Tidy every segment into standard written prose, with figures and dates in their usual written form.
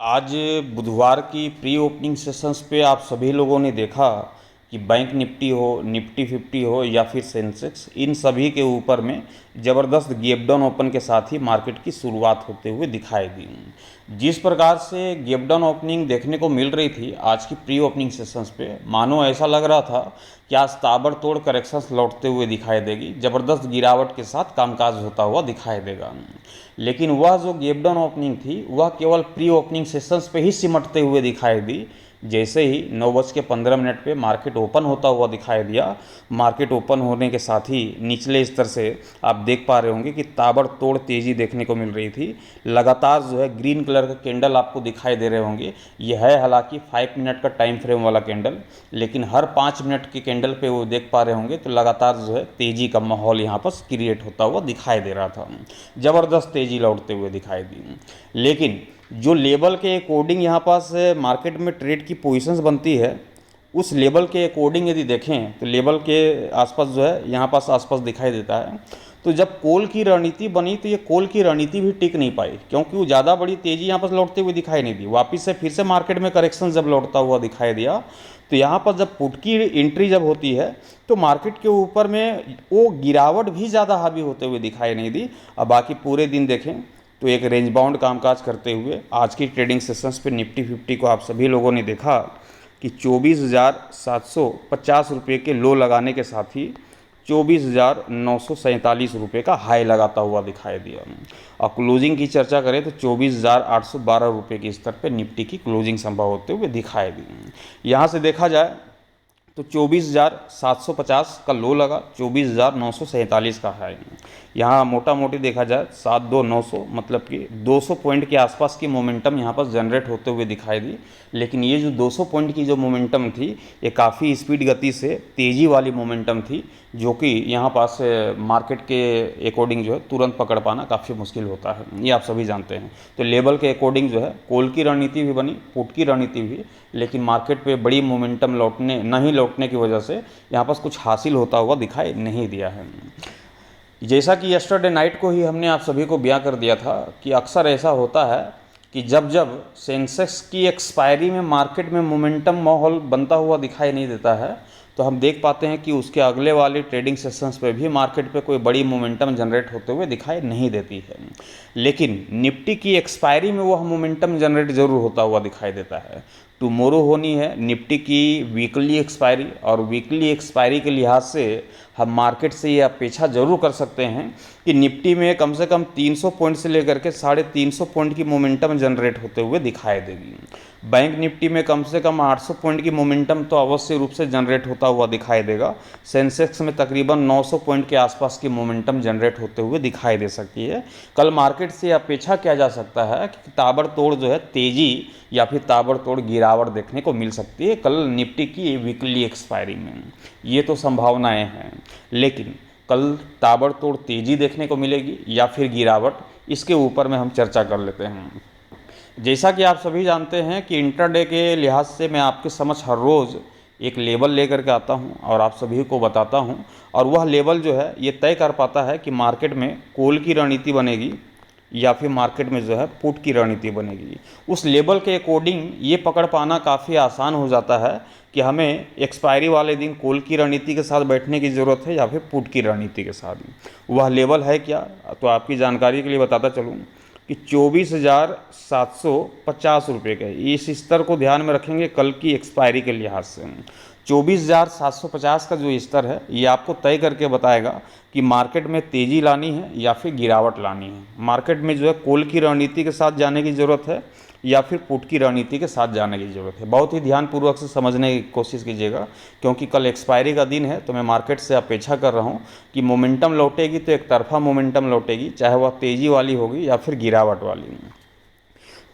आज बुधवार की प्री ओपनिंग सेशंस पे आप सभी लोगों ने देखा कि बैंक निफ्टी हो, निफ्टी 50 हो या फिर सेंसेक्स, इन सभी के ऊपर में ज़बरदस्त गैप डाउन ओपन के साथ ही मार्केट की शुरुआत होते हुए दिखाई दी। जिस प्रकार से गैप डाउन ओपनिंग देखने को मिल रही थी आज की प्री ओपनिंग सेशंस पे, मानो ऐसा लग रहा था कि आज ताबड़तोड़ करेक्शंस लौटते हुए दिखाई देगी, ज़बरदस्त गिरावट के साथ कामकाज होता हुआ दिखाई देगा। लेकिन वह जो गैप डाउन ओपनिंग थी वह केवल प्री ओपनिंग सेशंस पे ही सिमटते हुए दिखाई दी। जैसे ही 9:15 पे मार्केट ओपन होता हुआ दिखाई दिया, मार्केट ओपन होने के साथ ही निचले स्तर से आप देख पा रहे होंगे कि ताबड़तोड़ तेज़ी देखने को मिल रही थी। लगातार जो है ग्रीन कलर का कैंडल आपको दिखाई दे रहे होंगे। यह है हालांकि 5 मिनट का टाइम फ्रेम वाला कैंडल, लेकिन हर 5 मिनट के कैंडल पे वो देख पा रहे होंगे तो लगातार जो है तेज़ी का माहौल यहाँ पर क्रिएट होता हुआ दिखाई दे रहा था। ज़बरदस्त तेज़ी लौटते हुए दिखाई दी। लेकिन जो लेवल के अकॉर्डिंग यहाँ पास मार्केट में ट्रेड की पोजीशंस बनती है, उस लेवल के अकॉर्डिंग यदि देखें तो लेवल के आसपास जो है यहाँ पास आसपास दिखाई देता है। तो जब कॉल की रणनीति बनी तो ये कॉल की रणनीति भी टिक नहीं पाई, क्योंकि वो ज़्यादा बड़ी तेज़ी यहाँ पर लौटते हुए दिखाई नहीं दी। वापस से फिर से मार्केट में करेक्शन जब लौटता हुआ दिखाई दिया तो यहाँ पर जब पुट की एंट्री जब होती है तो मार्केट के ऊपर में वो गिरावट भी ज़्यादा हावी होते हुए दिखाई नहीं दी। अब बाकी पूरे दिन देखें तो एक रेंज बाउंड कामकाज करते हुए आज की ट्रेडिंग सेशंस पे निफ्टी 50 को आप सभी लोगों ने देखा कि 24,750 रुपये के लो लगाने के साथ ही 24,947 रुपये का हाई लगाता हुआ दिखाई दिया। और क्लोजिंग की चर्चा करें तो 24,812 रुपये के स्तर पर निफ्टी की क्लोजिंग संभव होते हुए दिखाई दी। यहाँ से देखा जाए तो 24,750 का लो लगा, 24,947 का हाई। यहाँ मोटा मोटी देखा जाए 72,900 मतलब कि 200 पॉइंट के आसपास की मोमेंटम यहाँ पर जनरेट होते हुए दिखाई दी। लेकिन ये जो 200 पॉइंट की जो मोमेंटम थी ये काफ़ी स्पीड गति से तेज़ी वाली मोमेंटम थी, जो कि यहाँ पास मार्केट के अकॉर्डिंग जो है तुरंत पकड़ पाना काफ़ी मुश्किल होता है, ये आप सभी जानते हैं। तो लेवल के अकॉर्डिंग जो है कॉल की रणनीति भी बनी, पुट की रणनीति भी, लेकिन मार्केट पे बड़ी मोमेंटम नहीं लौटने की वजह से यहाँ पास कुछ हासिल होता हुआ दिखाई नहीं दिया है। जैसा कि यस्टरडे नाइट को ही हमने आप सभी को बयां कर दिया था कि अक्सर ऐसा होता है कि जब जब सेंसेक्स की एक्सपायरी में मार्केट में मोमेंटम माहौल बनता हुआ दिखाई नहीं देता है तो हम देख पाते हैं कि उसके अगले वाली ट्रेडिंग सेशंस पे भी मार्केट पे कोई बड़ी मोमेंटम जनरेट होते हुए दिखाई नहीं देती है। लेकिन निफ्टी की एक्सपायरी में वह मोमेंटम जनरेट जरूर होता हुआ दिखाई देता है। टुमोरो होनी है निफ्टी की वीकली एक्सपायरी, और वीकली एक्सपायरी के लिहाज से हम मार्केट से ये अपेक्षा जरूर कर सकते हैं कि निफ्टी में कम से कम 300 पॉइंट से लेकर के 350 पॉइंट की मोमेंटम जनरेट होते हुए दिखाई देगी। बैंक निफ्टी में कम से कम 800 पॉइंट की मोमेंटम तो अवश्य रूप से जनरेट होता हुआ दिखाई देगा। सेंसेक्स में तकरीबन 900 पॉइंट के आसपास की मोमेंटम जनरेट होते हुए दिखाई दे सकती है। कल मार्केट से अपेक्षा किया जा सकता है कि ताबड़तोड़ जो है तेज़ी या फिर ताबड़तोड़ गिरावट देखने को मिल सकती है कल निफ्टी की वीकली एक्सपायरी में। ये तो संभावनाएं हैं, लेकिन कल ताबड़तोड़ तेज़ी देखने को मिलेगी या फिर गिरावट, इसके ऊपर में हम चर्चा कर लेते हैं। जैसा कि आप सभी जानते हैं कि इंटरडे के लिहाज से मैं आपके समक्ष हर रोज़ एक लेवल लेकर के आता हूं और आप सभी को बताता हूं, और वह लेवल जो है ये तय कर पाता है कि मार्केट में कॉल की रणनीति बनेगी या फिर मार्केट में जो है पुट की रणनीति बनेगी। उस लेवल के अकॉर्डिंग ये पकड़ पाना काफ़ी आसान हो जाता है कि हमें एक्सपायरी वाले दिन कॉल की रणनीति के साथ बैठने की ज़रूरत है या फिर पुट की रणनीति के साथ। वह लेवल है क्या, तो आपकी जानकारी के लिए बताता चलूँ कि 24,750 रुपये का इस स्तर को ध्यान में रखेंगे कल की एक्सपायरी के लिहाज से। 24,750 का जो स्तर है ये आपको तय करके बताएगा कि मार्केट में तेज़ी लानी है या फिर गिरावट लानी है। मार्केट में जो है कॉल की रणनीति के साथ जाने की ज़रूरत है या फिर पुट की रणनीति के साथ जाने की ज़रूरत है। बहुत ही ध्यानपूर्वक से समझने की कोशिश कीजिएगा, क्योंकि कल एक्सपायरी का दिन है। तो मैं मार्केट से अपेक्षा कर रहा हूँ कि मोमेंटम लौटेगी तो एक तरफा मोमेंटम लौटेगी, चाहे वह तेज़ी वाली होगी या फिर गिरावट वाली।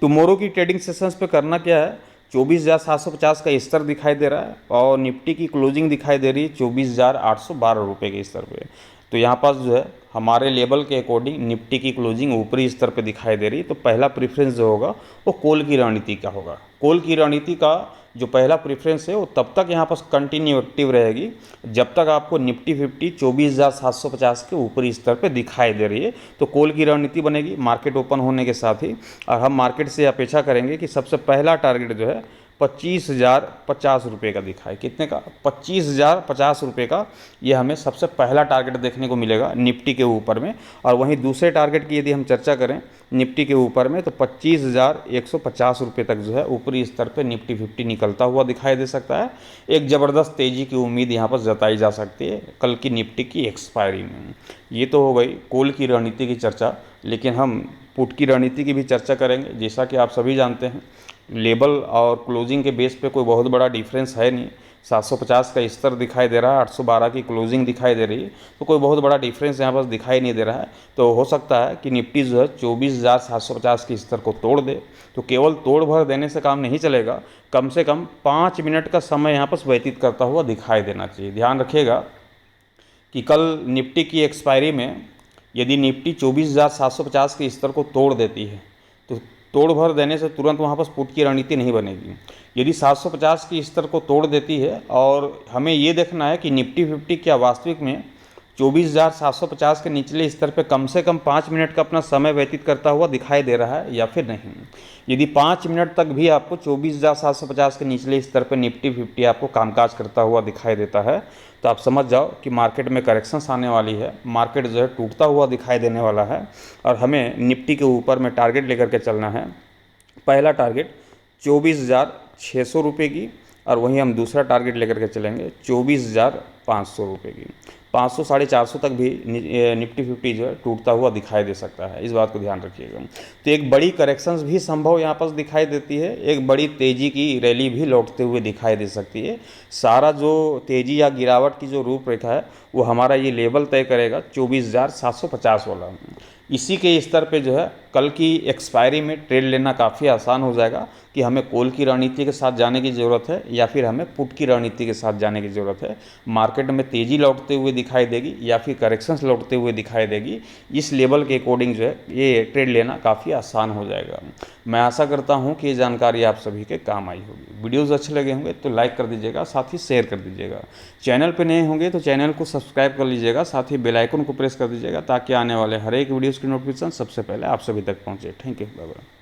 टुमोरो की ट्रेडिंग सेशंस पे करना क्या है, 24,750 का स्तर दिखाई दे रहा है और निफ्टी की क्लोजिंग दिखाई दे रही है 24,812 रुपये के स्तर पे। तो यहाँ पास जो है हमारे लेवल के अकॉर्डिंग निफ्टी की क्लोजिंग ऊपरी स्तर पे दिखाई दे रही है। तो पहला प्रेफरेंस जो होगा वो कॉल की रणनीति का होगा। कॉल की रणनीति का जो पहला प्रेफरेंस है वो तब तक यहाँ पर कंटिन्यू एक्टिव रहेगी जब तक आपको निफ्टी 50 24,750 के ऊपरी स्तर पे दिखाई दे रही है। तो कॉल की रणनीति बनेगी मार्केट ओपन होने के साथ ही, और हम मार्केट से अपेक्षा करेंगे कि सबसे पहला टारगेट जो है 25,050 रुपये का दिखाए। कितने का? 25,050 रुपये का ये हमें सबसे पहला टारगेट देखने को मिलेगा निफ्टी के ऊपर में। और वहीं दूसरे टारगेट की यदि हम चर्चा करें निफ्टी के ऊपर में तो 25,150 रुपये तक जो है ऊपरी स्तर पे निफ्टी 50 निकलता हुआ दिखाई दे सकता है। एक ज़बरदस्त तेज़ी की उम्मीद यहाँ पर जताई जा सकती है कल की निफ्टी की एक्सपायरी में। ये तो हो गई कॉल की रणनीति की चर्चा, लेकिन हम पुट की रणनीति की भी चर्चा करेंगे। जैसा कि आप सभी जानते हैं लेवल और क्लोजिंग के बेस पे कोई बहुत बड़ा डिफरेंस है नहीं। 750 का स्तर दिखाई दे रहा है, 812 की क्लोजिंग दिखाई दे रही है, तो कोई बहुत बड़ा डिफरेंस यहाँ पर दिखाई नहीं दे रहा है। तो हो सकता है कि निफ्टी जो है 24,750 के स्तर को तोड़ दे। तो केवल तोड़ भर देने से काम नहीं चलेगा, कम से कम 5 मिनट का समय यहाँ पर व्यतीत करता हुआ दिखाई देना चाहिए। ध्यान रखिएगा कि कल निफ्टी की एक्सपायरी में यदि निफ्टी 24,750 के स्तर को तोड़ देती है तो तोड़ भर देने से तुरंत वहाँ पर पुट की रणनीति नहीं बनेगी। यदि 750 की स्तर को तोड़ देती है, और हमें ये देखना है कि निफ्टी 50 क्या वास्तविक में 24,750 के निचले स्तर पे कम से कम 5 मिनट का अपना समय व्यतीत करता हुआ दिखाई दे रहा है या फिर नहीं। यदि 5 मिनट तक भी आपको 24,750 के निचले स्तर पे निफ्टी 50 आपको कामकाज करता हुआ दिखाई देता है तो आप समझ जाओ कि मार्केट में करेक्शंस आने वाली है, मार्केट जो है टूटता हुआ दिखाई देने वाला है। और हमें निफ्टी के ऊपर में टारगेट लेकर के चलना है। पहला टारगेट 24,600 रुपये की, और वहीं हम दूसरा टारगेट लेकर के चलेंगे 24,500 रुपये की। 500 450 तक भी निफ्टी 50 जो है टूटता हुआ दिखाई दे सकता है, इस बात को ध्यान रखिएगा। तो एक बड़ी करेक्शंस भी संभव यहाँ पर दिखाई देती है, एक बड़ी तेज़ी की रैली भी लौटते हुए दिखाई दे सकती है। सारा जो तेज़ी या गिरावट की जो रूपरेखा है वो हमारा ये लेवल तय करेगा 24,750 वाला। इसी के स्तर पे जो है कल की एक्सपायरी में ट्रेड लेना काफ़ी आसान हो जाएगा कि हमें कॉल की रणनीति के साथ जाने की ज़रूरत है या फिर हमें पुट की रणनीति के साथ जाने की ज़रूरत है। मार्केट में तेज़ी लौटते हुए दिखाई देगी या फिर करेक्शंस लौटते हुए दिखाई देगी, इस लेवल के अकॉर्डिंग जो है ये ट्रेड लेना काफ़ी आसान हो जाएगा। मैं आशा करता हूँ कि ये जानकारी आप सभी के काम आई होगी। वीडियोज़ अच्छे लगे होंगे तो लाइक कर दीजिएगा, साथ ही शेयर कर दीजिएगा। चैनल पर नए होंगे तो चैनल को सब्सक्राइब कर लीजिएगा, साथ ही बेल आइकन को प्रेस कर दीजिएगा ताकि आने वाले हर एक वीडियोज़ की नोटिफिकेशन सबसे पहले आप सभी तक पहुँचे। Thank you, bye bye.